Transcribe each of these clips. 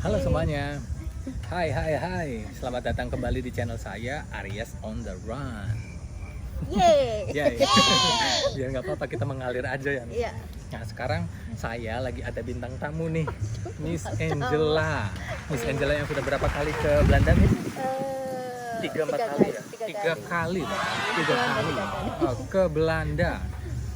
Halo semuanya. Hai hai hai. Selamat datang kembali di channel saya, Aries on the Run. Yeay. Ya, ya. Biar nggak apa-apa, kita mengalir aja ya. Iya. Nah sekarang saya lagi ada bintang tamu nih, Miss Angela. Miss Angela yang sudah berapa kali ke Belanda, Miss? 3-4 kali ya? 3 kali. Oh, ke Belanda.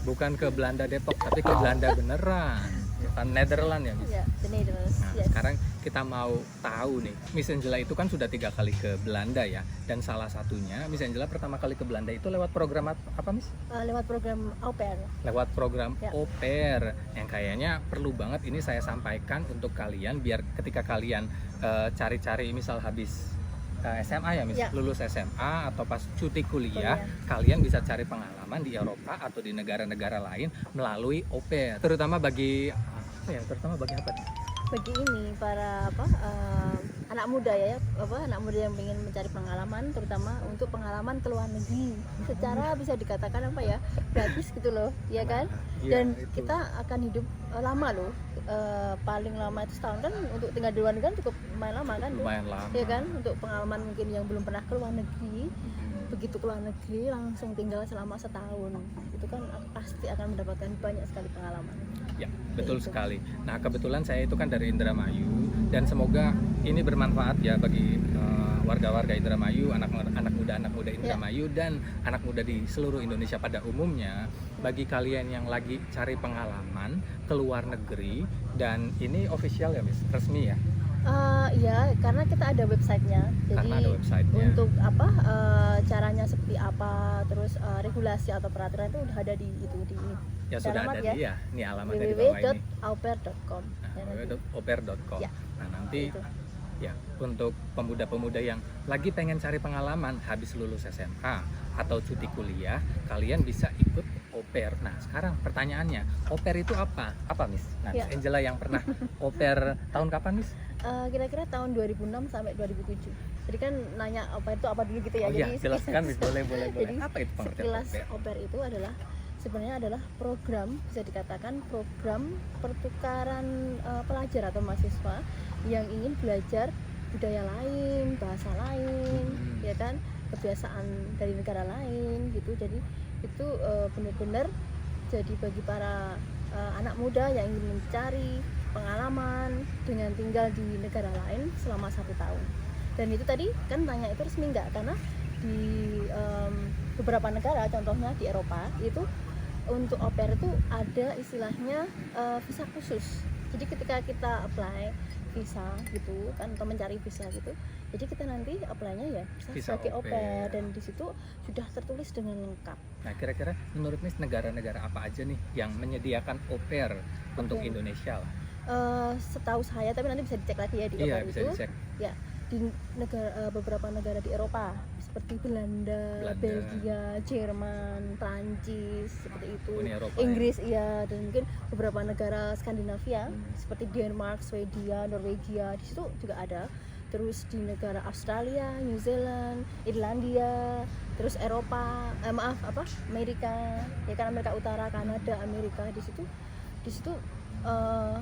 Bukan ke Belanda Depok, tapi ke Belanda beneran. Bukan Nederland ya, Miss? Iya, the Netherlands. Nah, Yes. sekarang kita mau tahu nih, Miss Angela itu kan sudah 3 kali ke Belanda ya, dan salah satunya Miss Angela pertama kali ke Belanda itu lewat program apa, Miss? Lewat program au pair. Lewat program Ya. au pair, yang kayaknya perlu banget ini saya sampaikan untuk kalian, biar ketika kalian cari-cari misal habis SMA ya, Miss, Ya. lulus SMA atau pas cuti kuliah, Kuliah. kalian bisa cari pengalaman di Eropa atau di negara-negara lain melalui au pair. Terutama bagi terutama bagi apa nih? Bagi ini para anak muda ya, anak muda yang ingin mencari pengalaman, terutama untuk pengalaman ke luar negeri. Secara bisa dikatakan gratis gitu loh, ya kan? Iya, Dan itu. kita akan hidup lama loh. Paling lama itu setahun kan, untuk tinggal di luar negeri kan cukup lumayan lama kan? Lumayan lama. Ya kan? Untuk pengalaman mungkin yang belum pernah ke luar negeri, begitu keluar negeri langsung tinggal selama setahun, itu kan pasti akan mendapatkan banyak sekali pengalaman. Ya, betul Gitu. sekali. Nah, kebetulan saya itu kan dari Indramayu, dan semoga ini bermanfaat ya bagi warga-warga Indramayu, anak muda Indramayu, dan anak muda di seluruh Indonesia pada umumnya. Bagi kalian yang lagi cari pengalaman ke luar negeri, dan ini official ya, Miss, resmi ya. Iya, karena kita ada websitenya, jadi Karena ada websitenya. untuk caranya seperti apa, terus regulasi atau peraturan itu udah ada di ini. Ya sudah alamat ada ya, dia. Ini alamatnya di bawah ini. www.aupair.com. Nah, www.aupair.com. Ya. Nah, nanti Itu. ya, untuk pemuda-pemuda yang lagi pengen cari pengalaman habis lulus SMA atau cuti kuliah, kalian bisa ikut au pair. Nah, sekarang pertanyaannya, au pair itu apa? Apa, Miss? Nah, Ya. Miss Angela yang pernah au pair tahun kapan, Miss? Kira-kira tahun 2006 sampai 2007. Jadi kan nanya apa itu apa dulu gitu ya. Oh iya, Jadi jelaskan, Miss. Boleh. Jadi Apa itu pengertian sekilas au pair? au pair itu sebenarnya adalah program, bisa dikatakan program pertukaran pelajar atau mahasiswa yang ingin belajar budaya lain, bahasa lain, ya kan, kebiasaan dari negara lain gitu. Jadi itu benar-benar jadi bagi para anak muda yang ingin mencari pengalaman dengan tinggal di negara lain selama 1 tahun. Dan itu tadi kan tanya itu resmi nggak, karena di beberapa negara, contohnya di Eropa itu untuk au pair itu ada istilahnya visa khusus. Jadi ketika kita apply visa gitu kan, atau mencari visa gitu, jadi kita nanti apply-nya ya Visa sebagai au au pair, dan di situ sudah tertulis dengan lengkap. Nah, kira-kira menurut Miss negara-negara apa aja nih yang menyediakan au pair untuk pair. Indonesia lah? Setahu saya, tapi nanti bisa dicek lagi ya di Iya, au pair bisa itu. dicek. Ya, di beberapa negara di Eropa seperti Belanda, Belgia, Jerman, Prancis, seperti itu. Uni Eropa, Inggris iya, dan mungkin beberapa negara Skandinavia seperti Denmark, Swedia, Norwegia, di situ juga ada. Terus di negara Australia, New Zealand, Irlandia, terus Amerika, ya kan, Amerika Utara, Kanada, Amerika, di situ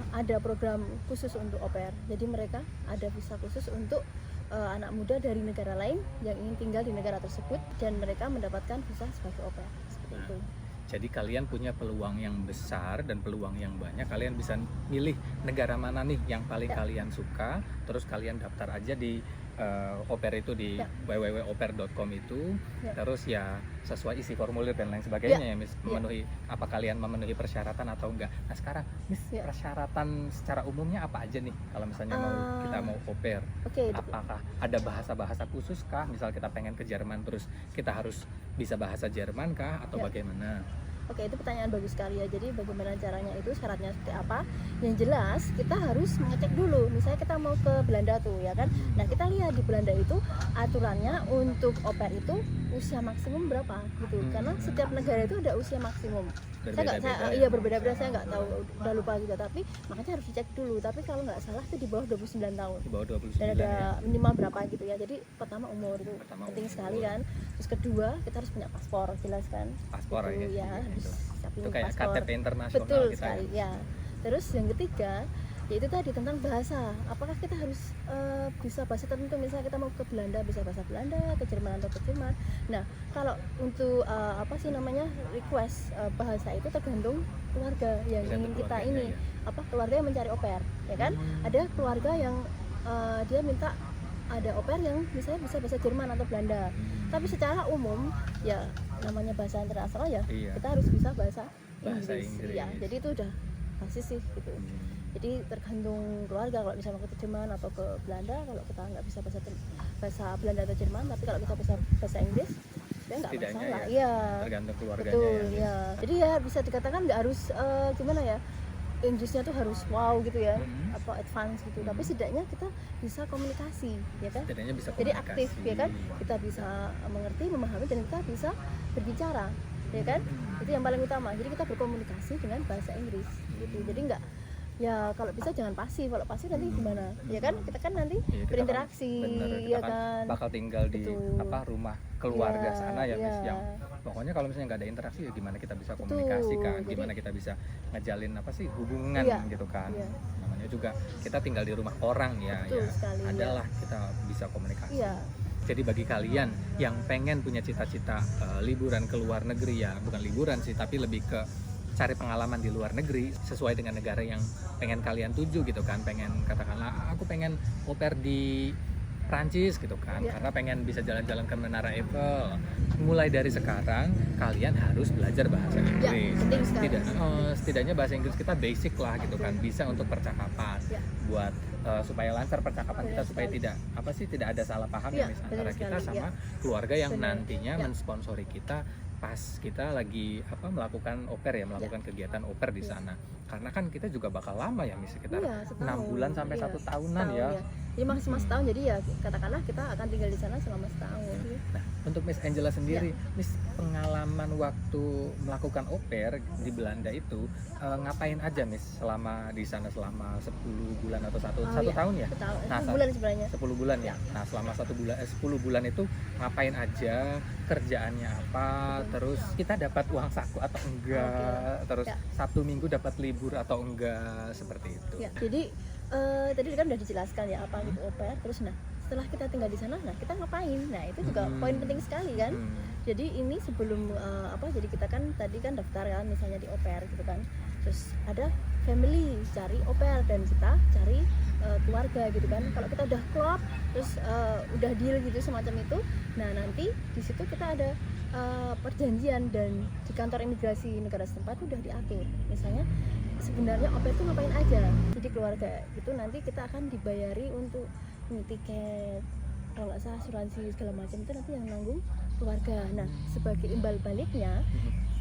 ada program khusus untuk au pair. Jadi mereka ada visa khusus untuk anak muda dari negara lain yang ingin tinggal di negara tersebut, dan mereka mendapatkan visa sebagai au pair, seperti Nah, itu. Jadi kalian punya peluang yang besar dan peluang yang banyak. Kalian bisa milih negara mana nih yang paling Ya. kalian suka. Terus kalian daftar aja di au pair itu di Ya. www.aupair.com itu. Ya. Terus ya sesuai isi formulir dan lain sebagainya ya, Miss. Ya. Memenuhi apa kalian memenuhi persyaratan atau enggak. Nah, sekarang Miss, Ya. persyaratan secara umumnya apa aja nih kalau misalnya kita mau au pair? Oke, Apakah ada bahasa-bahasa khusus kah? Misal kita pengen ke Jerman, terus kita harus bisa bahasa Jerman kah atau Ya. bagaimana? Oke, itu pertanyaan bagus sekali ya. Jadi bagaimana caranya itu, syaratnya seperti apa? Yang jelas kita harus mengecek dulu. Misalnya kita mau ke Belanda tuh, ya kan? Nah, kita lihat di Belanda itu aturannya untuk au pair itu usia maksimum berapa gitu. Karena setiap negara itu ada usia maksimum. Berbeda-beda ya? Iya, berbeda-beda, saya nggak tahu, udah lupa juga, tapi makanya harus dicek dulu. Tapi kalau nggak salah itu di bawah 29 tahun. Di bawah 29 Dan ada ya? minimal berapa gitu ya. Jadi pertama umur itu Pertama penting umur. sekali kan. Terus kedua kita harus punya paspor, jelas kan. Paspor Itu, ya? ya, harus Itu. siapin Itu kayak paspor. KTP internasional Betul kita sekali ya? ya. Terus yang ketiga yaitu tadi tentang bahasa. Apakah kita harus bisa bahasa tertentu, misalnya kita mau ke Belanda bisa bahasa Belanda, ke Jerman atau ke Jerman. Nah, kalau untuk request bahasa itu tergantung keluarga yang ingin kita ini, keluarga yang mencari au pair, ya kan? Ada keluarga yang dia minta ada au pair yang misalnya bisa bahasa Jerman atau Belanda. Tapi secara umum ya namanya bahasa internasional ya, kita harus bisa bahasa Inggris. Ya, jadi itu udah pasti sih gitu. Jadi tergantung keluarga, kalau misalnya mau ke Jerman atau ke Belanda, kalau kita nggak bisa bahasa Belanda atau Jerman, tapi kalau kita bisa bahasa Inggris ya nggak masalah. Ya, tergantung keluarganya. Betul, ya. Jadi ya bisa dikatakan nggak harus gimana ya, Inggrisnya tuh harus wow gitu ya, atau advance gitu. Tapi setidaknya kita bisa komunikasi, ya kan? Setidaknya bisa komunikasi. Jadi aktif, ya kan? Kita bisa mengerti, memahami, dan kita bisa berbicara, ya kan? Itu yang paling utama. Jadi kita berkomunikasi dengan bahasa Inggris gitu. Jadi nggak, ya kalau bisa jangan pasif. Kalau pasif nanti gimana, ya kan? Kita kan nanti berinteraksi, ya kan? Bakal tinggal di rumah keluarga sana ya, Miss, yang pokoknya kalau misalnya nggak ada interaksi ya gimana kita bisa komunikasi kan, gimana kita bisa ngejalin hubungan gitu kan. Namanya juga kita tinggal di rumah orang ya, adalah kita bisa komunikasi. Jadi bagi kalian yang pengen punya cita-cita liburan ke luar negeri, ya bukan liburan sih, tapi lebih ke cari pengalaman di luar negeri sesuai dengan negara yang pengen kalian tuju gitu kan. Pengen, katakanlah aku pengen au pair di Prancis gitu kan, karena pengen bisa jalan-jalan ke Menara Eiffel. Mulai dari sekarang kalian harus belajar bahasa Inggris. Setidaknya bahasa Inggris kita basic lah gitu kan, bisa untuk percakapan, buat supaya lancar percakapan kita, supaya tidak ada salah paham ya, Miss, antara kita sama keluarga yang nantinya mensponsori kita pas kita lagi melakukan au pair ya, melakukan kegiatan au pair di sana. Karena kan kita juga bakal lama ya, Miss, sekitar 6 bulan sampai 1 tahunan ya. Jadi maksimal setahun, jadi ya katakanlah kita akan tinggal di sana selama setahun. Nah, untuk Miss Angela sendiri, Miss, pengalaman waktu melakukan au pair di Belanda itu ngapain aja, Miss, selama di sana selama 10 bulan atau satu tahun ya? Nah, 10 bulan sebenarnya. 10 bulan ya. Nah, selama 10 bulan itu ngapain aja? Kerjaannya apa? Terus kita dapat uang saku atau enggak? Terus Sabtu Minggu dapat libur atau enggak? Seperti itu. Ya, jadi tadi kan udah dijelaskan ya apa itu au pair. Terus setelah kita tinggal di sana, kita ngapain? Nah, itu juga poin penting sekali kan. Jadi ini sebelum jadi kita kan tadi kan daftar kan misalnya di au pair gitu kan. Terus ada family cari au pair, dan kita cari keluarga gitu kan. Kalau kita udah klop, terus udah deal gitu semacam itu, nah nanti di situ kita ada perjanjian, dan di kantor imigrasi negara setempat udah diatur. Misalnya sebenarnya au pair itu ngapain aja. Jadi keluarga itu nanti kita akan dibayari untuk tiket, kalau nggak salah asuransi segala macam, itu nanti yang nanggung keluarga. Nah, sebagai imbal baliknya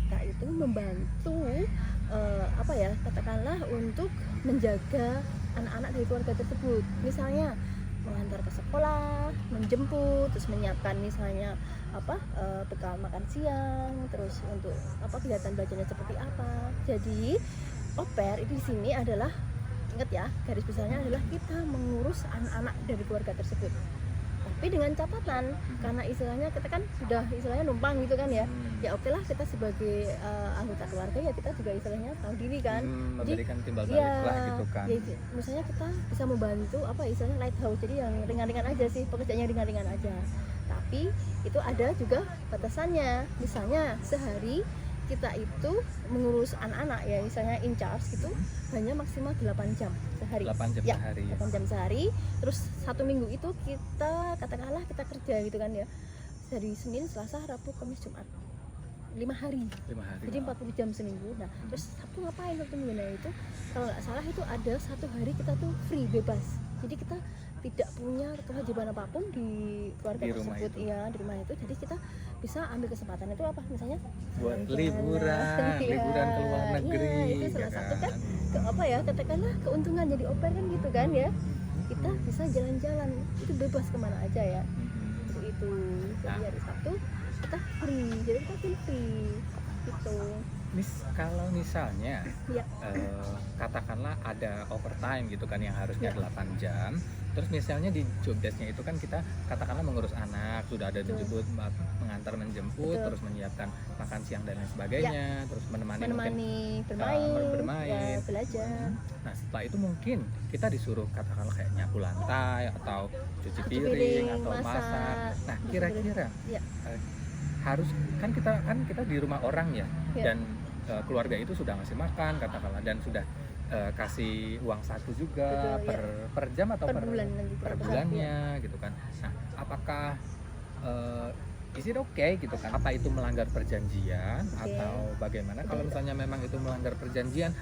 kita itu membantu katakanlah untuk menjaga anak-anak dari keluarga tersebut. Misalnya mengantar ke sekolah, menjemput, terus menyiapkan misalnya bekal makan siang, terus untuk kegiatan belajarnya seperti apa. Jadi au pair itu di sini adalah, ingat ya, garis besarnya adalah kita mengurus anak-anak dari keluarga tersebut. Tapi dengan catatan, karena istilahnya kita kan sudah istilahnya numpang gitu kan ya, ya oke lah, kita sebagai anggota keluarga ya kita juga istilahnya tahu diri kan, memberikan timbal balik lah gitu kan. Ya, misalnya kita bisa membantu istilahnya lighthouse, jadi yang ringan-ringan aja sih, pekerjaannya ringan-ringan aja. Tapi itu ada juga batasannya. Misalnya sehari kita itu mengurus anak-anak ya, misalnya in charge gitu, hanya maksimal 8 jam sehari. 8 jam sehari. 8 jam sehari. Terus 1 minggu itu kita katakanlah kita kerja gitu kan ya, dari Senin, Selasa, Rabu, Kamis, Jumat, 5 hari. Jadi 40 jam seminggu. Nah, terus Sabtu ngapain Sabtu Minggu? Nah, itu kalau nggak salah itu ada 1 hari kita tuh free, bebas. Jadi kita tidak punya kewajiban apapun di keluarga tersebut, ya, di rumah itu. Jadi kita bisa ambil kesempatan itu misalnya buat liburan ke luar negeri. Itu salah satu kan katakanlah keuntungan jadi au pair kan gitu kan ya. Kita bisa jalan-jalan, itu bebas kemana aja ya. Itu jadi hari Sabtu kita free, jadi kita free gitu. Kalau misalnya Ya. katakanlah ada overtime gitu kan yang harusnya Ya. 8 jam, terus misalnya di job desk-nya itu kan kita katakanlah mengurus anak, sudah ada Betul. dijemput, mengantar menjemput, Betul. terus menyiapkan makan siang dan lain sebagainya, terus menemani mungkin Menemani bermain, bermain. ya, belajar. Nah setelah itu mungkin kita disuruh katakanlah kayak nyapu lantai atau cuci piring atau masak. Nah kira-kira Ya. harus kan kita di rumah orang ya, Ya. dan keluarga itu sudah ngasih makan katakanlah dan sudah kasih uang saku juga Betul, per jam atau Per bulan nanti per berapa bulannya gitu kan. Nah apakah is it okay gitu kan, apa itu melanggar perjanjian atau bagaimana? Kalau misalnya memang itu melanggar perjanjian,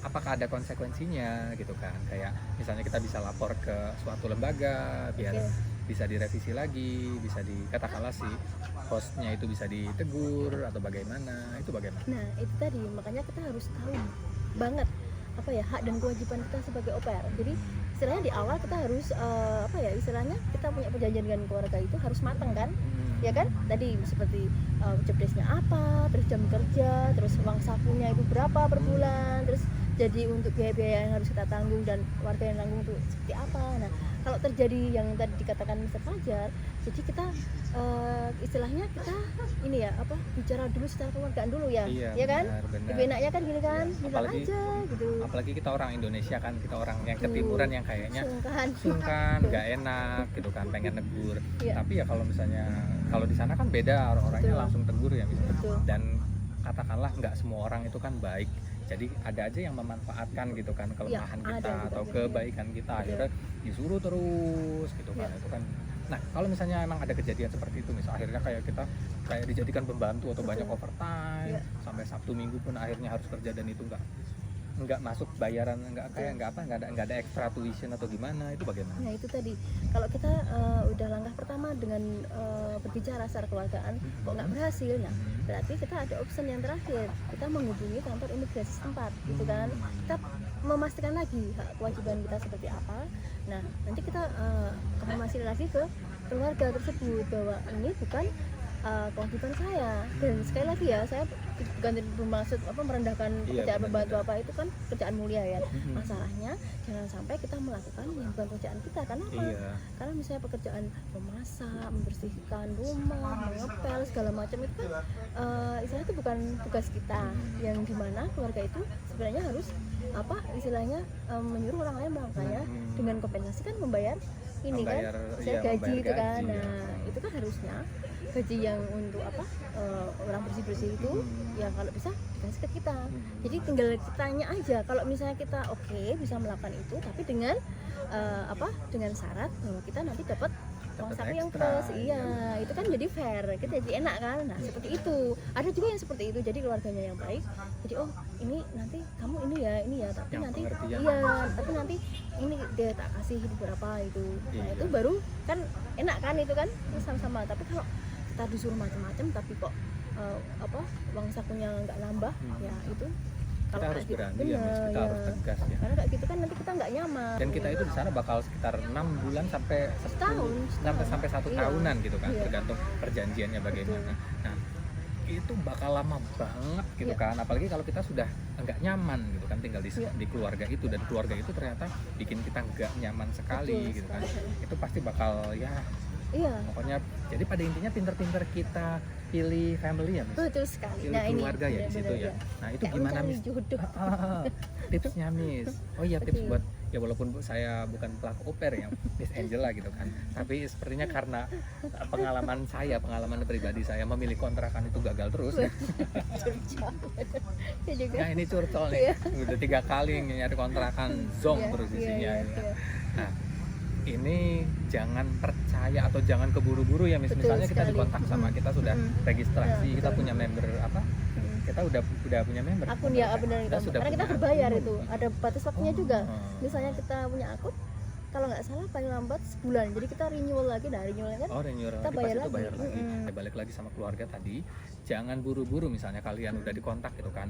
apakah ada konsekuensinya gitu kan, kayak misalnya kita bisa lapor ke suatu lembaga biar bisa direvisi lagi, bisa katakanlah si hostnya itu bisa ditegur atau bagaimana, itu bagaimana? Nah itu tadi, makanya kita harus tahu banget apa ya hak dan kewajiban kita sebagai au pair. Jadi istilahnya di awal kita harus apa ya istilahnya kita punya perjanjian dengan keluarga itu harus matang kan, ya kan? Tadi seperti job desk-nya apa, terus jam kerja, terus uang sakunya itu berapa per bulan, terus jadi untuk biaya-biaya yang harus kita tanggung dan warga yang tanggung itu seperti apa. Nah kalau terjadi yang tadi dikatakan Mr. Fajar, jadi kita istilahnya kita ini ya apa bicara dulu secara keluargaan dulu ya, ya kan? Benar. Lebih enaknya kan gini kan, Ya, bilang aja gitu. Apalagi kita orang Indonesia kan, kita orang yang ketimuran yang kayaknya sungkan, nggak enak gitu kan, pengen negur. Ya. Tapi ya kalau misalnya kalau di sana kan beda, orang-orangnya Betul. langsung tegur ya misalnya. Betul. Dan katakanlah nggak semua orang itu kan baik. Jadi ada aja yang memanfaatkan gitu kan kelemahan Ya, kita ada, atau betul. kebaikan kita, akhirnya disuruh terus gitu kan. Ya. Itu kan. Nah kalau misalnya emang ada kejadian seperti itu, misal akhirnya kayak kita kayak dijadikan pembantu atau Betul. banyak overtime, Ya. sampai Sabtu Minggu pun akhirnya harus kerja dan itu nggak masuk bayaran, nggak ada extra tuition atau gimana, itu bagaimana? Nah itu tadi, kalau kita udah langkah pertama dengan berbicara secara keluargaan kok nggak berhasil, nah berarti kita ada option yang terakhir, kita menghubungi kantor imigrasi setempat gitu kan, kita memastikan lagi hak kewajiban kita seperti apa. Nah nanti kita konfirmasi lagi ke keluarga tersebut bahwa ini bukan kewajiban saya, dan sekali lagi ya saya bukan bermaksud merendahkan pekerjaan pembantu apa, itu kan kerjaan mulia ya. Masalahnya jangan sampai kita melakukan yang bukan pekerjaan kita. Karena apa? Karena misalnya pekerjaan memasak, membersihkan rumah, mengepel segala macam itu kan istilahnya itu bukan tugas kita, yang dimana keluarga itu sebenarnya harus apa istilahnya menyuruh orang lain melakukannya dengan kompensasi kan membayar ini kan gaji itu kan. Nah itu kan harusnya gaji yang untuk apa orang bersih itu ya kalau bisa dikasih ke kita. Jadi tinggal kitanya aja, kalau misalnya kita oke bisa melakukan itu, tapi dengan dengan syarat bahwa kita nanti dapat uang saku yang plus. Iya, itu kan jadi fair, kita jadi enak kan. Nah seperti itu, ada juga yang seperti itu, jadi keluarganya yang baik, jadi oh ini nanti kamu ini ya tapi yang nanti pengertian. iya tapi nanti ini dia tak kasih berapa itu. Nah itu baru kan enak kan, itu kan sama-sama. Tapi kalau kita disuruh macam-macam tapi kok uang sakunya nggak nambah, ya itu kita harus gitu, berani ya, kita harus tegas ya. Karena kayak gitu kan nanti kita nggak nyaman. Dan kita itu di sana bakal sekitar 6 bulan sampai sampai 1 tahunan gitu kan, tergantung perjanjiannya bagaimana. Nah itu bakal lama banget gitu kan, apalagi kalau kita sudah nggak nyaman gitu kan tinggal di keluarga itu, dan keluarga itu ternyata bikin kita nggak nyaman sekali gitu kan. Itu pasti bakal pokoknya jadi pada intinya pinter-pinter kita pilih family ya, Miss. Betul sekali. Pilih keluarga ya di situ ya. Nah itu gimana Miss? Tipsnya Miss. Oh iya, tips buat ya walaupun saya bukan pelaku au pair ya, Miss Angela gitu kan. Tapi sepertinya karena pengalaman pribadi saya memilih kontrakan itu gagal terus. Nah ini curcol nih, udah 3 kali nyari kontrakan zong terus isinya. Nah ini jangan percaya atau jangan keburu-buru ya, misalnya kita dikontak sama kita sudah registrasi, kita punya member kita udah punya member akun ya benar, karena kita berbayar itu ada batas waktunya juga. Misalnya kita punya akun kalau nggak salah paling lambat sebulan, jadi kita renewal lagi, renewal kan kita bayar lagi. Balik lagi sama keluarga tadi, jangan buru-buru. Misalnya kalian udah dikontak gitu kan,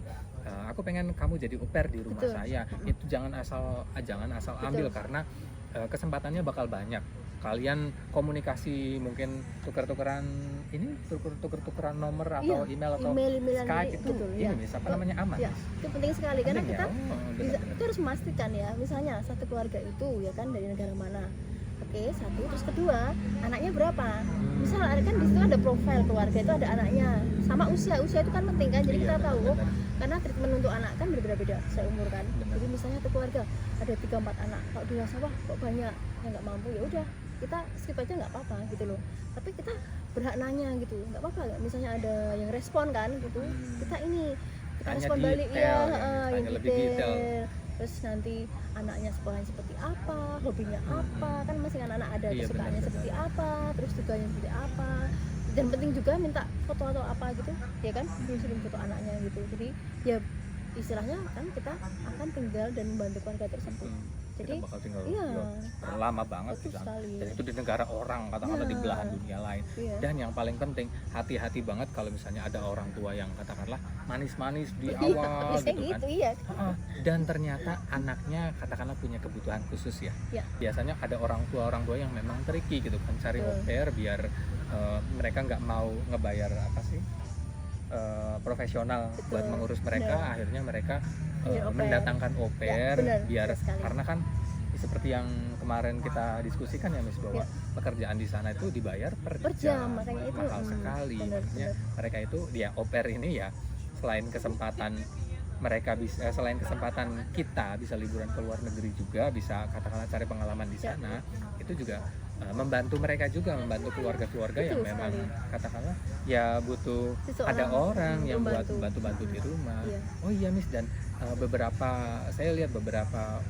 aku pengen kamu jadi au pair di rumah saya, itu jangan asal ambil, karena kesempatannya bakal banyak. kalian komunikasi mungkin tuker-tukeran nomor atau Iya, email atau email-emailan Skype ini, itu betul, ini ya. Miss, apa namanya, aman Ya, Miss? itu penting sekali karena Penting ya? kita Oh, bisa, benar-benar. kita harus memastikan ya, misalnya satu keluarga itu ya kan dari negara mana. Oke, satu, terus kedua, anaknya berapa? Misal kan di situ ada profil keluarga itu ada anaknya, sama usia itu kan penting kan, jadi Iya, kita tahu benar-benar. karena treatment untuk anak kan berbeda-beda seumur kan. Benar. Jadi misalnya satu keluarga ada 3-4 anak, kalau dewasa wah kok banyak yang nggak mampu, ya udah kita skip aja nggak apa-apa gitu loh. Tapi kita berhak nanya gitu, nggak apa-apa nggak? Misalnya ada yang respon kan gitu, kita Tanya respon balik detail, ya, ya, yang tanya lebih detail. Terus nanti anaknya sekolahnya seperti apa, hobinya apa, kan masih anak-anak ada Iya, kesukaannya benar-benar. seperti apa, terus tugasnya seperti apa. Dan penting juga minta foto atau apa gitu, ya kan, kirim foto anaknya gitu. Jadi ya istilahnya kan kita akan tinggal dan membantu keluarga tersebut. Jadi Kita bakal tinggal iya, lama banget betul di sana. sekali. Dan itu di negara orang, katakanlah di Iya. belahan dunia lain. Iya. Dan yang paling penting, hati-hati banget kalau misalnya ada orang tua yang katakanlah manis-manis di Iya, awal biasanya gitu kan. gitu, iya. Dan ternyata anaknya katakanlah punya kebutuhan khusus ya. Iya. Biasanya ada orang tua yang memang tricky gitu kan, cari Betul. au pair biar mereka nggak mau ngebayar apa sih profesional Betul. buat mengurus mereka. Benar. Akhirnya mereka Iya, au pair. mendatangkan au pair benar, biar benar sekali. karena kan seperti yang kemarin kita diskusikan ya Miss, bahwa Ya. pekerjaan di sana itu dibayar per Per jam, makanya itu, mahal sekali. benar, Makanya mereka itu ya au pair ini ya selain kesempatan mereka bisa selain kesempatan kita bisa liburan ke luar negeri juga bisa katakanlah cari pengalaman di Ya. sana, itu juga membantu mereka juga, membantu keluarga-keluarga yang Betul memang sekali. katakanlah ya butuh Seseorang ada orang yang buat membantu. bantu di rumah. Iya. Oh iya Miss, dan saya lihat beberapa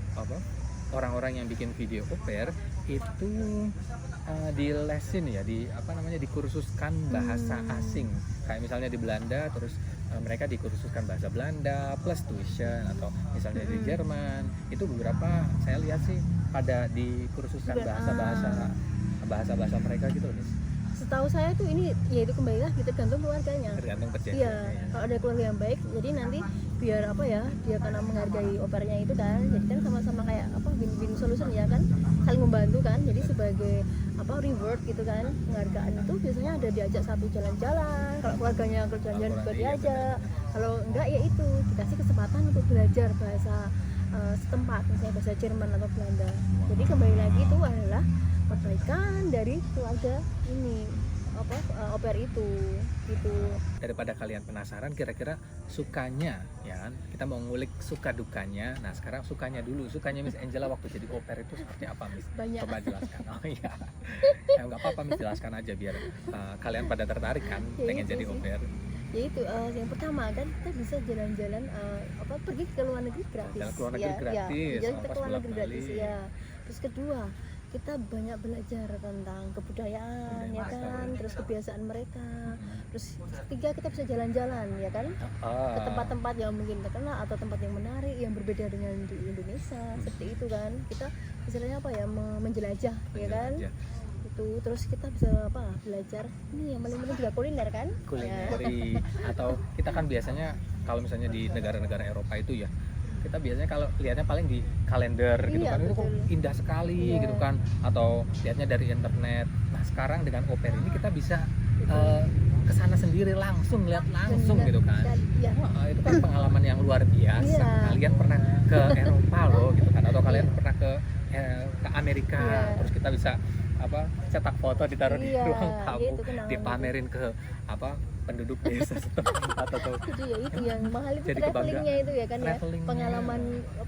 orang-orang yang bikin video au pair itu di lesin ya, dikursuskan bahasa asing. Kayak misalnya di Belanda, terus mereka dikursuskan bahasa Belanda plus tuition, atau misalnya di Jerman itu beberapa saya lihat sih pada dikursuskan bahasa mereka gitu loh Miss. Setahu saya tuh ini ya itu kembali lagi tergantung keluarganya. Tergantung Iya, perjanjiannya. kalau ada keluarga yang baik, jadi nanti biar apa ya, dia karena menghargai opernya itu kan, jadi kan sama-sama kayak apa win-win solution ya kan, saling membantu kan, jadi sebagai apa reward gitu kan, penghargaan itu biasanya ada diajak satu jalan-jalan, kalau keluarganya ke jalan-jalan juga diajak, kalau enggak ya itu dikasih kesempatan untuk belajar bahasa setempat, misalnya bahasa Jerman atau Belanda. Jadi kembali lagi itu adalah kebaikan dari keluarga ini au pair itu gitu. Daripada kalian penasaran kira-kira sukanya ya kan, kita mau ngulik suka dukanya. Nah sekarang sukanya dulu, sukanya Miss Angela waktu jadi au pair itu seperti apa Miss? Banyak. Coba jelaskan. Oh iya, ya nggak apa-apa Miss, jelaskan aja biar kalian pada tertarik kan Ya pengen itu jadi au sih. pair. Yaitu yang pertama kan kita bisa jalan-jalan pergi ke luar negeri gratis. Jalan ke luar negeri gratis, jalan ongkos ke luar negeri bolak-balik. gratis ya. Terus kedua, kita banyak belajar tentang kebudayaan ya kan, terus kebiasaan mereka. Terus ketiga, kita bisa jalan-jalan ya kan, ke tempat-tempat yang mungkin terkenal atau tempat yang menarik yang berbeda dengan di Indonesia, seperti itu kan. Kita istilahnya apa ya, menjelajah ya kan. Itu terus kita bisa belajar ini yang paling penting juga kuliner kan, Kulineri atau kita kan biasanya kalau misalnya di negara-negara Eropa itu ya, kita biasanya kalau lihatnya paling di kalender gitu Iya, kan, itu kok betul. indah sekali Iya. gitu kan, atau lihatnya dari internet. Nah sekarang dengan au pair ini kita bisa kesana sendiri langsung, lihat langsung Benar gitu kan. sekali, iya. Wah, itu kan pengalaman yang luar biasa. Iya. Kalian pernah ke Eropa loh gitu kan, atau kalian Iya. pernah ke Amerika, Iya. terus kita bisa cetak foto ditaruh di Iya, ruang tamu, itu kenangan dipamerin ke penduduk desa setempat atau Itu ya itu yang mahal itu Jadi travelingnya itu ya kan ya, Travelingnya. pengalaman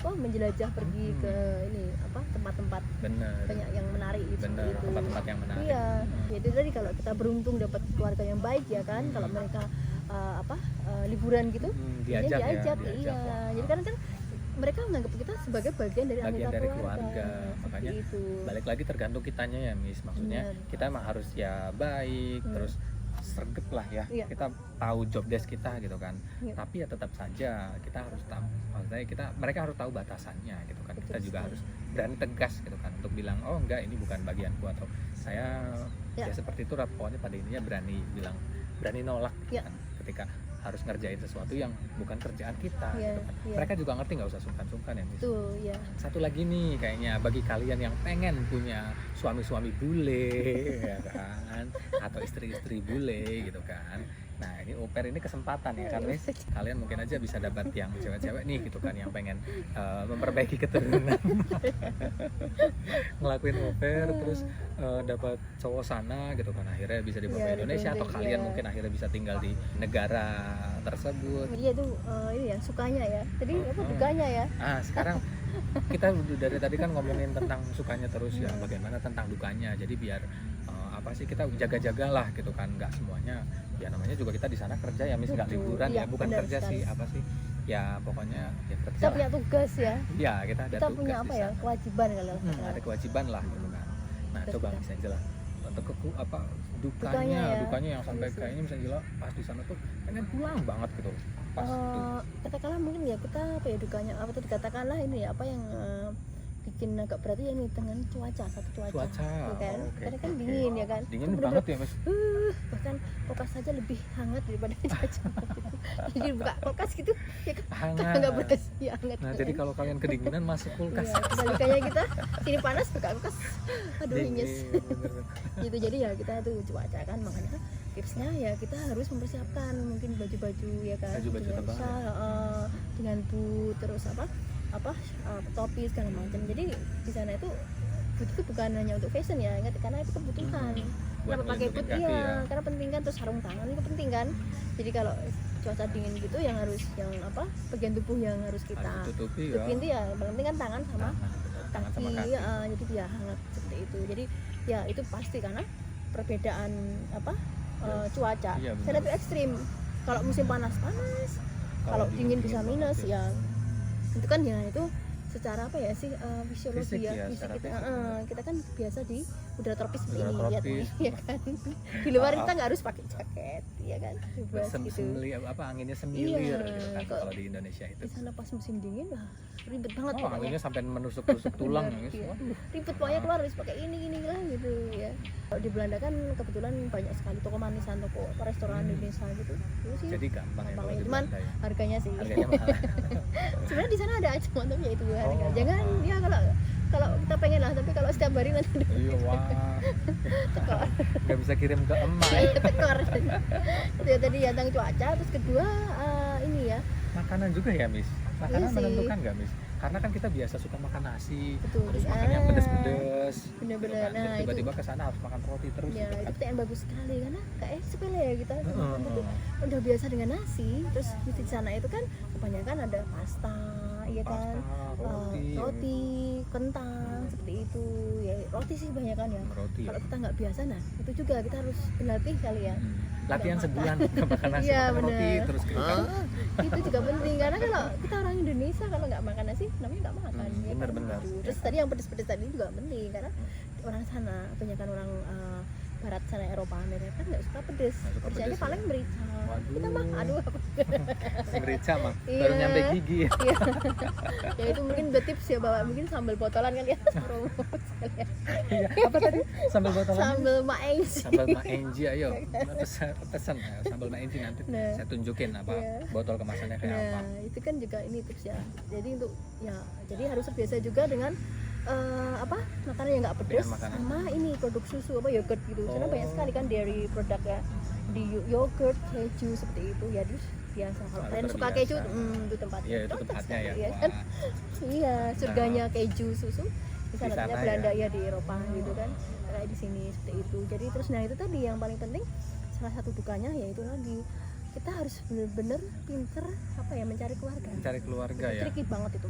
menjelajah pergi ke ini tempat-tempat bener banyak yang menarik itu. tempat-tempat yang menarik. Iya, ya itu tadi kalau kita beruntung dapat keluarga yang baik ya kan, kalau mereka liburan gitu, Diajak ya, diajak, diajak. iya. Wah. Jadi kan mereka menganggap kita sebagai bagian dari Bagian anggota dari keluarga. keluarga. Makanya Seperti itu. balik lagi tergantung kitanya ya Miss, maksudnya Bener. kita emang harus ya baik, Iya. terus sergap lah ya, Iya. kita tahu job desk kita gitu kan. Iya. Tapi ya tetap saja kita harus tahu, maksudnya mereka harus tahu batasannya gitu kan. Betul Kita juga sekali. harus berani tegas gitu kan untuk bilang oh enggak, ini bukan bagianku, atau saya Ya. ya seperti itu. Pokoknya pada intinya berani bilang, berani nolak gitu Ya. kan, ketika harus ngerjain sesuatu yang bukan kerjaan kita Iya, gitu kan. iya. Mereka juga ngerti, nggak usah sungkan-sungkan ya Miss. Tuh ya. Satu lagi nih kayaknya bagi kalian yang pengen punya suami-suami bule ya kan, atau istri-istri bule gitu kan. Nah ini au pair ini kesempatan ya kan Miss. Kalian mungkin aja bisa dapat yang cewek-cewek nih gitu kan, yang pengen memperbaiki keturunan. Ngelakuin au pair terus dapat cowok sana gitu kan, akhirnya bisa dibawa Iya, ke Indonesia, atau betul, kalian iya. mungkin akhirnya bisa tinggal di negara tersebut. Iya itu ini ya sukanya ya. Jadi apa dukanya ya? Sekarang kita dari tadi kan ngomongin tentang sukanya terus ya, bagaimana tentang dukanya. Jadi biar apa sih, kita jaga-jagalah gitu kan, nggak semuanya ya, namanya juga kita di sana kerja ya Miss, nggak Betul, liburan iya, ya, bukan benar kerja sekali. sih, apa sih ya, pokoknya ya kerja Kita lah. punya tugas ya. Ya kita ada Kita tugas punya di apa ya? sana. Kewajiban kalau Ada kewajiban lah gitu kan. Nah Betul, coba betul. Miss Angela, untuk Dukanya ya. dukanya yang sampai Iya sih. kayaknya Miss Angela pas di sana tuh pengen pulang banget gitu pas itu. Katakanlah mungkin ya kita apa ya dukanya apa tuh dikatakanlah ini ya apa yang bikin agak berat ya ini dengan satu cuaca ya kan? Oke, Karena kan oke. dingin ya kan. Dingin Itu banget bener-bener, ya Miss. bahkan kulkas saja lebih hangat daripada cuaca gitu. Jadi buka kulkas gitu ya kan Hangat. nggak beres ya hangat. Nah jadi kalau kalian kedinginan masuk kulkas. Iya, kebalikannya kita sini panas buka kulkas aduh Dingin, nyes bener-bener. gitu. Jadi ya kita tuh cuaca kan, makanya tipsnya ya kita harus mempersiapkan mungkin baju-baju ya kan, Baju-baju dengan tebal. dengan boot terus apa topi segala macam. Jadi di sana itu boot itu bukan hanya untuk fashion ya, ingat, karena itu kebutuhan. Buat Kenapa pakai boot? ngelindungin kaki Iya, ya. karena penting kan, terus sarung tangan itu penting kan. Jadi kalau cuaca dingin gitu yang harus bagian tubuh yang harus kita Harus ditutupi ya. tutupin itu ya paling penting kan tangan sama Tangan sama kaki, kaki. jadi dia hangat seperti itu. Jadi ya itu pasti karena perbedaan cuaca. Iya, benar. Sana itu ekstrim. Kalau musim panas, kalau dingin bisa minus banget ya. Itu kan ya itu secara apa ya sih fisiologi Fisik ya, ya, fisik secara kita. fisik, Kita kan biasa di udara tropis seperti Udara ini ya, tropis. ya kan. Di luar kita nggak harus pakai jaket, ya kan. Bebas gitu. Anginnya semilir Iya, gitu kan kok kalau di Indonesia itu. Di sana pas musim dingin wah ribet banget Oh, pokoknya. anginnya sampai menusuk-tusuk tulang ya. Miss. Iya. Waduh. Ribet pokoknya, keluar harus pakai ini lah gitu ya. Kalau di Belanda kan kebetulan banyak sekali toko manisan, toko restoran Indonesia gitu. Itu sih Jadi gampang ya gampang kalau ya. di Cuman Belanda ya. harganya sih. Harganya mahal. Sebenarnya di sana ada aja mantapnya itu harga. Oh. Jangan ya kalau kita pengen lah, tapi kalau setiap hari nanti Iya, wah. tekor. Nggak bisa kirim ke emak. Tekor. Itu ya tadi ya tentang cuaca, terus kedua ini ya. Makanan juga ya, Miss. Makanan Iya sih. menentukan nggak, Miss? Karena kan kita biasa suka makan nasi, Betul. terus makan yang pedes-pedes. Bener-bener. gitu kan. Terus Nah, tiba-tiba ke sana harus makan roti terus. Ya, gitu itu kan. pertanyaan bagus sekali karena kayak sepele ya kita makan, tapi Heeh. udah biasa dengan nasi. Terus di sana itu kan kebanyakan ada pasta, ya kan, Pasta, roti, kentang seperti itu. Ya roti sih kebanyakan ya. Roti ya. Kalau kita nggak biasa, nah itu juga kita harus berlatih kali ya. Latihan Nggak sebulan makan nasi, Iya, makan roti bener. terus gitu kan. Itu juga penting karena kalau kita orang Indonesia kalau nggak makan nasi namanya nggak makan. Ya kan? benar-benar. Terus tadi yang pedes-pedes tadi juga penting karena orang sana, kebanyakan orang barat sana, Eropa, Amerika kan nggak suka pedes. Nggak suka Pedesnya pedes, paling ya. merica. Waduh. Kita mah aduh apa. Merica mah Iya. baru nyampe gigi. Iya. Ya itu mungkin udah tips ya, bawa mungkin sambal botolan kan ya. Promo sekalian. Iya, apa tadi? Sambal botolan. Sambal maeng sih. Sambal Mak Enji, ayo pesan ya, sambal Mak Enji nanti Nah. saya tunjukin apa Iya. botol kemasannya kayak apa. Nah, itu kan juga ini tips ya. Jadi untuk ya, jadi harus terbiasa juga dengan makanan yang nggak pedas, Dengan makanan. sama ini produk susu apa yogurt gitu. Karena Oh. banyak sekali kan dairy produk ya, di yogurt, keju seperti itu ya. Terus biasa kalau Harus kalian suka terbiasa. keju, itu tempatnya. Iya, itu Cocok tempatnya ya. sekali, Wah. kan? Iya, surganya keju susu. Di sana sana Belanda ya. ya di Eropa gitu kan. Kayak di sini seperti itu. Jadi terus nah itu tadi yang paling penting, salah satu dukanya yaitu lagi kita harus benar-benar pinter mencari keluarga. Mencari keluarga Itu ya. tricky banget itu.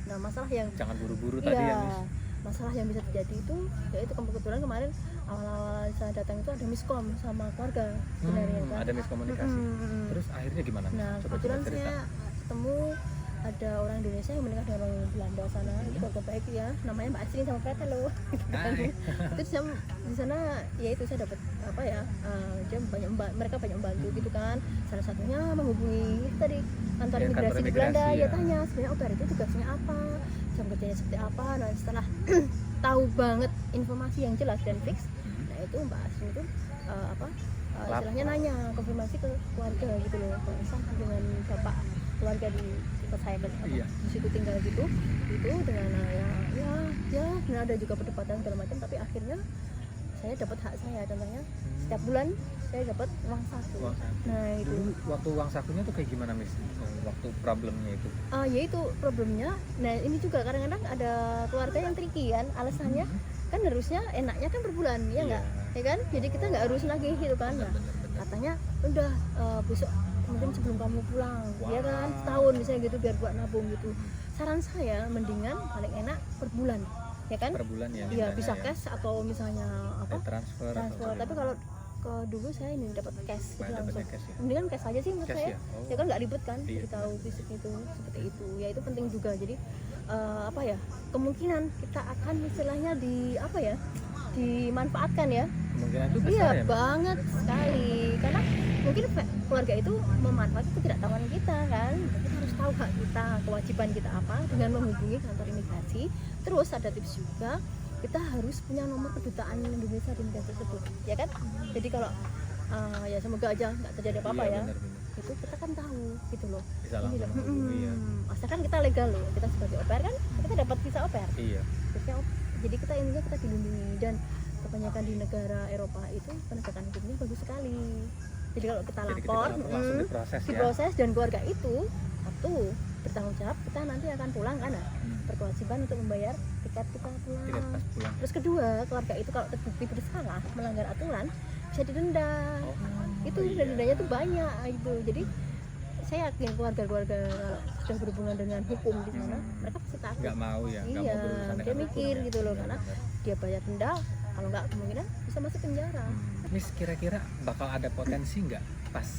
Nah masalah yang Jangan buru-buru tadi ya, Miss. masalah yang bisa terjadi itu yaitu kebetulan kemarin awal-awal saya datang itu ada miskom sama keluarga sebenarnya kan. Ada miskomunikasi. Mm-mm. Terus akhirnya gimana, Miss? Nah Coba kebetulan cerita. saya ketemu ada orang Indonesia yang menikah dengan orang Belanda sana, itu keluarga baik ya, namanya Mbak Asri sama Preta loh. Hai. Terus di sana ya itu saya dapat dia mereka banyak membantu gitu kan. Salah satunya menghubungi tadi kantor Ya, imigrasi kantor di Belanda, imigrasi, ya ya. tanya sebenarnya au pair itu tugasnya apa, jam kerjanya seperti apa. Nah setelah tahu banget informasi yang jelas dan fix, nah itu Mbak Asri itu istilahnya nanya konfirmasi ke keluarga gitu loh, kalau misal dengan bapak keluarga di tempat saya Iya. di situ tinggal gitu, itu dengan ya benar ada juga perdebatan segala macam, tapi akhirnya saya dapat hak saya. Contohnya setiap bulan saya dapat uang saku. Uang saku. Nah itu Dulu waktu uang sakunya tuh kayak gimana Miss? Waktu problemnya itu? ya itu problemnya. Nah ini juga kadang-kadang ada keluarga yang tricky kan, alasannya kan harusnya enaknya kan per bulan ya nggak, ya kan, jadi kita nggak harus nagih gitu kan. Nah, katanya udah besok mungkin sebelum kamu pulang, ya kan, setahun misalnya gitu biar buat nabung gitu. Saran saya mendingan paling enak per bulan, ya kan, Per bulan ya? Iya bisa cash atau misalnya apa transfer. tapi kalau ke dulu saya ini dapat cash gitu langsung. Cash ya? Mendingan cash aja sih menurut Cash saya. ya? Oh. Ya kan nggak ribet kan, Iya. jadi tahu fisik itu seperti itu. Ya itu penting juga. Jadi apa ya? Kemungkinan kita akan istilahnya dimanfaatkan ya. Kemungkinan itu besar Iya ya? Mbak? banget sekali. Karena mungkin keluarga itu memanfaatkan ketidaktahuan kita kan. Kita harus tahu hak kita, kewajiban kita apa dengan menghubungi kantor imigrasi. Terus ada tips juga, kita harus punya nomor kedutaan Indonesia di negara tersebut, ya kan? Jadi kalau ya semoga aja nggak terjadi apa-apa ya, Benar. itu kita kan tahu gitu loh. Bisa langsung menghubungi ya. Asalkan kita legal loh, kita sebagai au pair kan kita dapat visa au pair. Iya. Jadi kita intinya kita dilindungi, dan kebanyakan di negara Eropa itu penegakan hukumnya bagus sekali. Jadi kalau kita Jadi lapor, langsung diproses ya? diproses, dan keluarga itu satu bertanggung jawab, kita nanti akan pulang kan, berkewajiban untuk membayar tiket kita pulang. Tiket pas pulang. Terus kedua, keluarga itu kalau terbukti bersalah melanggar aturan bisa didenda. Itu iya. dendanya tuh banyak gitu. Jadi saya yakin keluarga-keluarga kalau sudah berhubungan dengan hukum di sana, mereka pasti takut. Nggak mau ya? Nggak Iya, mau berurusan dia dengan mikir hukum ya? gitu loh, Benar, karena benar. dia bayar denda, kalau nggak kemungkinan bisa masuk penjara. Miss, kira-kira bakal ada potensi nggak pas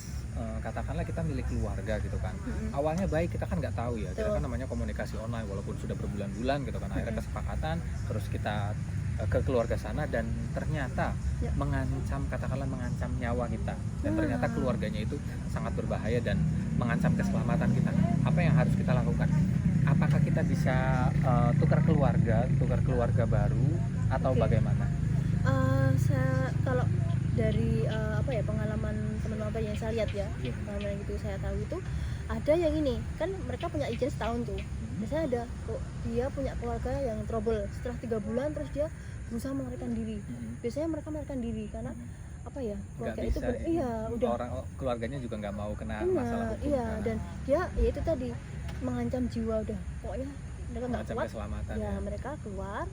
katakanlah kita milik keluarga gitu kan? Awalnya baik, kita kan nggak tahu ya, kita Betul. kan namanya komunikasi online walaupun sudah berbulan-bulan gitu kan, akhirnya kesepakatan, terus kita ke keluarga sana dan ternyata Ya. katakanlah mengancam nyawa kita, dan ternyata keluarganya itu sangat berbahaya dan mengancam keselamatan kita. Apa yang harus kita lakukan? Apakah kita bisa tukar keluarga baru atau Oke. bagaimana? Kalau dari pengalaman teman-teman yang saya lihat ya, Iya. pengalaman gitu saya tahu itu ada yang ini kan, mereka punya izin setahun tuh. Biasanya ada kok dia punya keluarga yang trouble setelah 3 bulan, terus dia berusaha melarikan diri. Biasanya mereka melarikan diri karena apa ya, keluarga Nggak itu bisa ya. iya udah Orang keluarganya juga nggak mau kena masalah hukum iya, kan? dan dia ya itu tadi mengancam jiwa, udah pokoknya mereka nggak Mengancam kuat keselamatan ya, ya. mereka keluar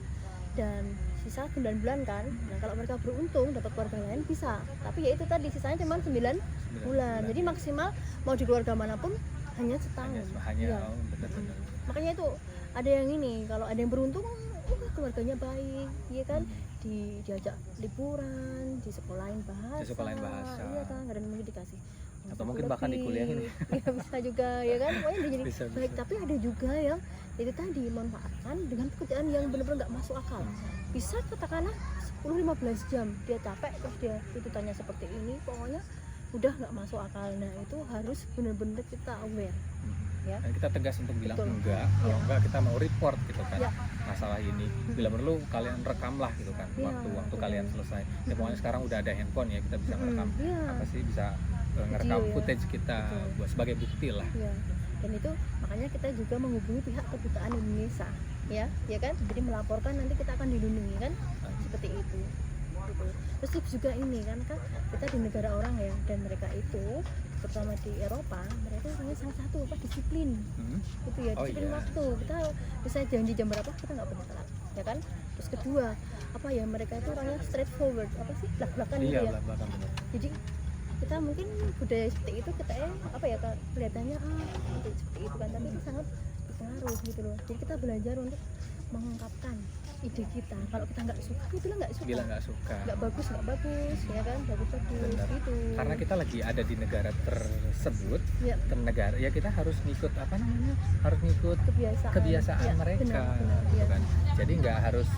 dan sisa 9 bulan kan. Nah kalau mereka beruntung dapat keluarga lain bisa, tapi ya itu tadi sisanya cuma 9 bulan. Jadi maksimal mau di keluarga manapun hanya setahun. hanya Iya. benar-benar. Makanya itu ada yang ini, kalau ada yang beruntung keluarganya baik, iya kan, diajak liburan, di sekolahin bahasa, iya kan, kadang mungkin dikasih Atau mungkin bahkan dikuliahin. Iya bisa juga ya kan, pokoknya dia jadi Bisa, baik. bisa. Tapi ada juga yang itu tadi manfaatkan dengan pekerjaan yang benar-benar nggak masuk akal. Bisa katakanlah 10-15 jam dia capek, terus dia tuntutannya seperti ini, pokoknya udah nggak masuk akal. Nah itu harus benar-benar kita aware ya. Dan kita tegas untuk bilang Betul. enggak, kalau enggak kita mau report gitu kan, Ya. masalah ini. Bila perlu kalian rekamlah gitu kan, Ya, waktu betul. kalian selesai. Ya pokoknya sekarang udah ada handphone ya, kita bisa merekam Iya. apa sih, bisa ngerekam Video ya. footage kita Betul. buat sebagai bukti lah. Ya, dan itu makanya kita juga menghubungi pihak kedutaan Indonesia, ya kan. Jadi melaporkan, nanti kita akan dilindungi kan, seperti itu. Gitu. Terus tips juga ini kan kita di negara orang ya, dan mereka itu terutama di Eropa, mereka punya salah satu disiplin, gitu ya, Oh, disiplin iya. waktu. Kita bisa janji jam berapa, kita nggak boleh telat, ya kan. Terus kedua mereka itu orangnya straightforward, belak-belakan gitu Iya, ya. belakang benar. Jadi kita mungkin budaya seperti itu kita kelihatannya seperti itu kan, tapi itu sangat berpengaruh gitu loh. Jadi kita belajar untuk mengungkapkan ide kita. Kalau kita nggak suka, ya bilang nggak suka. Bilang nggak suka. Nggak bagus, ya kan, bagus Benar. gitu. Karena kita lagi ada di negara tersebut, Ya, negara ya kita harus ngikut harus ngikut kebiasaan Ya, mereka benar, gitu ya. kan. Jadi nggak harus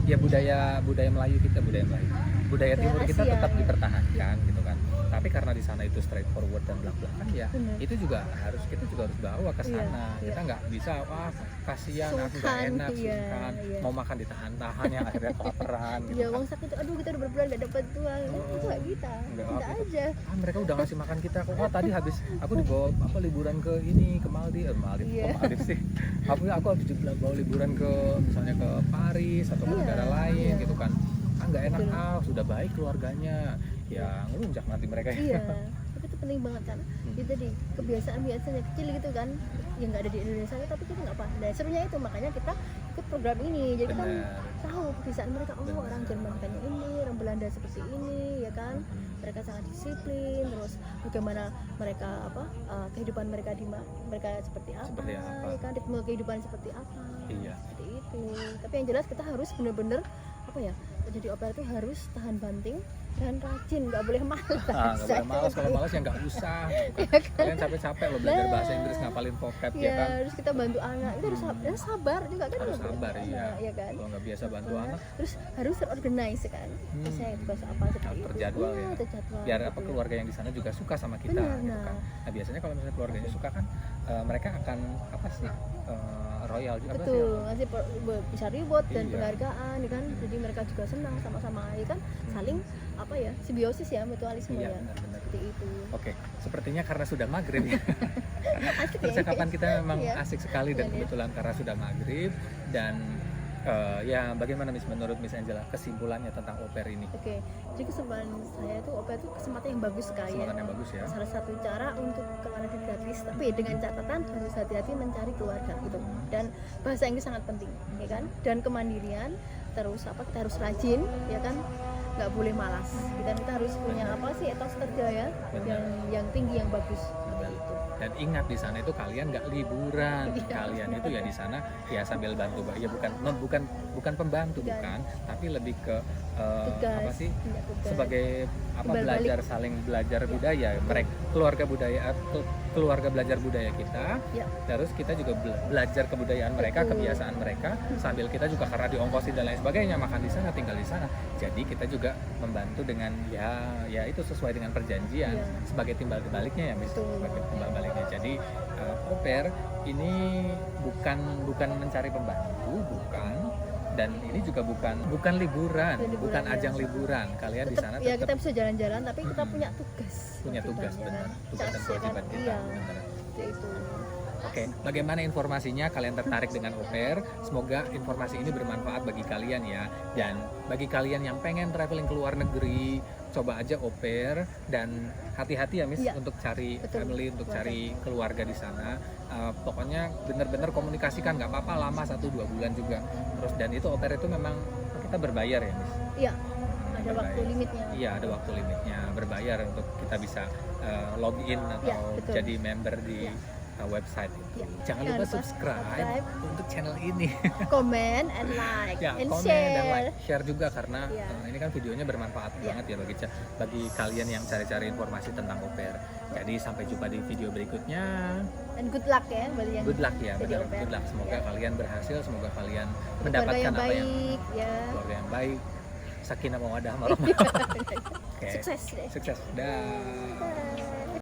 ya budaya Melayu kita, budaya Timur kita Asia, tetap ya. dipertahankan gitu kan. Tapi karena di sana itu straightforward dan belak-belakan ya, Bener. itu juga kita juga harus bawa ke Iya, sana. Kita iya. nggak bisa wah kasihan aku nggak Sungkan, enak, iya, sungkan, iya. mau makan ditahan-tahan yang akhirnya kelaparan gitu Iya, kan. uang sakit itu, aduh kita udah berbulan gak dapat uang. Oh, Itu gak kita. enggak, Kita aku- aja. Mereka udah ngasih makan kita kok. Oh tadi habis aku dibawa liburan ke ini ke Maldives, Iya. Kok Maldives sih. Aku habis bawa liburan ke misalnya ke Paris atau ke Iya, negara lain iya. gitu kan. Nggak enak Betul. sudah baik keluarganya. Ya ngelunjak nanti mereka. Iya, tapi itu penting banget kan. Hmm. Itu tadi kebiasaan biasanya kecil gitu kan, yang nggak ada di Indonesia, tapi kita nggak pandai. Serunya itu makanya kita ikut program ini, jadi kita Benar. tahu kebiasaan mereka. Oh, Benar. orang Jerman kayaknya ini, orang Belanda seperti ini, ya kan. Mereka sangat disiplin. Terus bagaimana mereka kehidupan mereka mereka seperti apa, Seperti apa. ya kan, ritme kehidupan seperti apa. Iya. Seperti itu. Tapi yang jelas kita harus bener-bener jadi au pair itu harus tahan banting dan rajin, nggak boleh malas. Nggak boleh malas, kalau malas ya nggak usah. Gitu kan. Kalian capek-capek loh belajar bahasa Inggris ngapalin vocab ya Ya, kan. terus kita bantu anak, itu harus sabar juga kan. Harus kita bantu sabar, anak, iya. ya kan. Kalau nggak biasa bantu anak, Terus harus terorganize kan. Saya tugas apa seperti itu. terjadwal Iya, ya. terjadwal, Biar betul. keluarga yang di sana juga suka sama kita Benar, gitu nah. kan. Nah biasanya kalau misalnya keluarganya suka kan mereka akan royal juga apa sih? Betul, ngasih bisa reward dan Iya. penghargaan, ya kan. Jadi mereka juga senang sama-sama, ya kan. Saling simbiosis ya, mutualisme Iya, ya. benar-benar. Seperti itu. Oke, sepertinya karena sudah maghrib ya. Asik ya. Percakapan kita memang Iya. asik sekali dan Iya, iya. kebetulan karena sudah maghrib dan ya bagaimana menurut Miss Angela kesimpulannya tentang au pair ini? Oke, jadi kesimpulan saya itu au pair itu kesempatan yang bagus sekali Kesempatan yang bagus ya. Salah satu cara untuk kemana gratis, tapi dengan catatan harus hati-hati mencari keluarga gitu. Dan bahasa Inggris sangat penting, ya kan? Dan kemandirian, terus kita harus rajin, ya kan? Nggak boleh malas. Kita harus punya etos kerja ya, Benar. yang tinggi, yang bagus. Benar. Seperti itu. Dan ingat di sana itu kalian nggak liburan, Iya. kalian itu ya di sana ya sambil bantu, ya bukan pembantu Bukan. bukan, tapi lebih ke Tugas, apa sih punya tugas. sebagai Timbal belajar saling belajar budaya, mereka keluarga belajar budaya kita, Ya. terus kita juga belajar kebudayaan mereka, Betul. kebiasaan mereka, sambil kita juga karena diongkosin dan lain sebagainya makan di sana, tinggal di sana, jadi kita juga membantu dengan ya itu sesuai dengan perjanjian Iya. sebagai timbal baliknya ya Miss, Betul. sebagai timbal baliknya. Jadi au pair ini bukan mencari pembantu, bukan, dan ini juga bukan liburan, Bukan liburan, bukan ya. ajang liburan. Kalian di sana Ya, tetap kita bisa jalan-jalan, tapi kita punya tugas. punya tugas, kewajibannya, benar, kan? tugas dan Cas, ya kan? kewajiban kita. Iya, Benar. seperti itu. Oke, bagaimana informasinya? Kalian tertarik dengan au pair? Semoga informasi ini bermanfaat bagi kalian ya. Dan bagi kalian yang pengen traveling ke luar negeri, coba aja au pair dan hati-hati ya Miss Iya. untuk cari Betul. family, untuk Keluarga. cari keluarga di sana. Pokoknya benar-benar komunikasikan, nggak apa-apa lama 1-2 bulan juga. Terus dan itu au pair itu memang kita berbayar ya Miss. Iya, ada Berbayar. waktu limitnya. Iya, ada waktu limitnya, berbayar untuk kita bisa login atau Iya, betul. jadi member di Iya. website itu. Iya. Jangan lupa subscribe untuk channel ini. Comment and like Ya, and komen share. dan like, share juga karena Iya. ini kan videonya bermanfaat Iya. banget ya bagi kalian yang cari-cari informasi tentang au pair. Jadi sampai jumpa di video berikutnya. And good luck ya bagi yang Good luck ya, jadi benar. au pair. Good luck. Semoga Ya. kalian berhasil, semoga kalian Keluarga mendapatkan yang apa yang baik ya. keluarga yang baik, sakinah mawaddah warahmah. Oke. Sukses deh. Sukses. Dah. Bye.